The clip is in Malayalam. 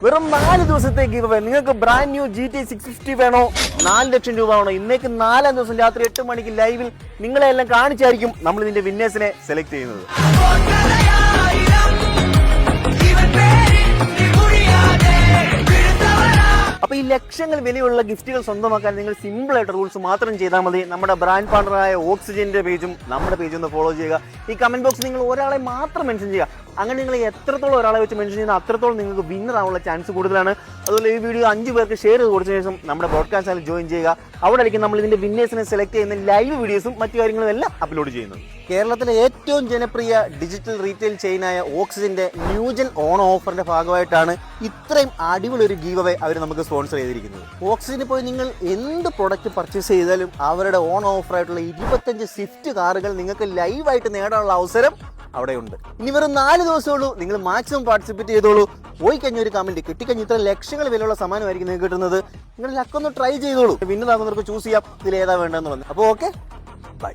വെറും 4 ദിവസത്തെ ഗിവ് അവേ. നിങ്ങൾക്ക് ബ്രാൻഡ് ന്യൂ GT 650 വേണോ? 4 ലക്ഷം രൂപ വേണോ? ഇന്നേക്ക് 4 ദിവസം രാത്രി 8 മണിക്ക് ലൈവിൽ നിങ്ങളെല്ലാം കാണിച്ചായിരിക്കും നമ്മൾ ഇതിന്റെ വിന്നേഴ്സിനെ സെലക്ട് ചെയ്യുന്നത്. അപ്പൊ ഈ ലക്ഷങ്ങൾ വിലയുള്ള ഗിഫ്റ്റുകൾ സ്വന്തമാക്കാൻ നിങ്ങൾ സിമ്പിൾ ആയിട്ട് റൂൾസ് മാത്രം ചെയ്താൽ മതി. നമ്മുടെ ബ്രാൻഡ് പാർട്ണറായ ഓക്സിജന്റെ പേജും നമ്മുടെ പേജും ഒന്ന് ഫോളോ ചെയ്യുക. ഈ കമന്റ് ബോക്സിൽ നിങ്ങൾ ഒരാളെ മാത്രം മെൻഷൻ ചെയ്യുക. അങ്ങനെ നിങ്ങൾ എത്രത്തോളം ഒരാളെ വെച്ച് മെൻഷൻ ചെയ്യുന്ന അത്രത്തോളം നിങ്ങൾക്ക് വിന്നർ ആവാനുള്ള ചാൻസ് കൂടുതലാണ്. അതുപോലെ ഈ വീഡിയോ 5 പേർക്ക് ഷെയർ ചെയ്ത് കൊടുത്ത ശേഷം നമ്മുടെ ബ്രോഡ്കാസ്റ്റ് ചാനൽ ജോയിൻ ചെയ്യുക. അവിടെ ആയിരിക്കും നമ്മൾ ഇതിന്റെ വിന്നേഴ്സിനെ സെലക്ട് ചെയ്യുന്ന ലൈവ് വീഡിയോസും മറ്റു കാര്യങ്ങളും എല്ലാം അപ്ലോഡ് ചെയ്യുന്നത്. കേരളത്തിലെ ഏറ്റവും ജനപ്രിയ ഡിജിറ്റൽ റീറ്റെയിൽ ചെയിനായ ഓക്സിജന്റെ ന്യൂജൻ ഓണം ഓഫറിന്റെ ഭാഗമായിട്ടാണ് ഇത്രയും അടിപൊളി ഒരു ഗീവ് അവേ അവർ നമുക്ക് സ്പോൺസർ ചെയ്തിരിക്കുന്നത്. ഓക്സിജനിൽ പോയി നിങ്ങൾ എന്ത് പ്രൊഡക്റ്റ് പർച്ചേസ് ചെയ്താലും അവരുടെ ഓണം ഓഫറായിട്ടുള്ള 25 സ്വിഫ്റ്റ് കാറുകൾ നിങ്ങൾക്ക് ലൈവായിട്ട് നേടാനുള്ള അവസരം അവിടെയുണ്ട്. ഇനി വെറും 4 ദിവസമേ ഉള്ളൂ. നിങ്ങൾ മാക്സിമം പാർട്ടിസിപ്പേറ്റ് ചെയ്തോളൂ. പോയി കഴിഞ്ഞ ഒരു കമന്റ് കിട്ടിക്കഴിഞ്ഞ് ഇത്ര ലക്ഷങ്ങൾ വിലയുള്ള സമ്മാനമായിരിക്കും നിങ്ങൾക്ക് കിട്ടുന്നത്. നിങ്ങൾ ലക്കൊന്ന് ട്രൈ ചെയ്തോളൂ. വിന്നറാകുന്നവർക്ക് ചൂസ് ചെയ്യാം ഇതിൽ ഏതാ വേണ്ടതെന്ന് പറഞ്ഞു. അപ്പോൾ ഓക്കെ, ബൈ.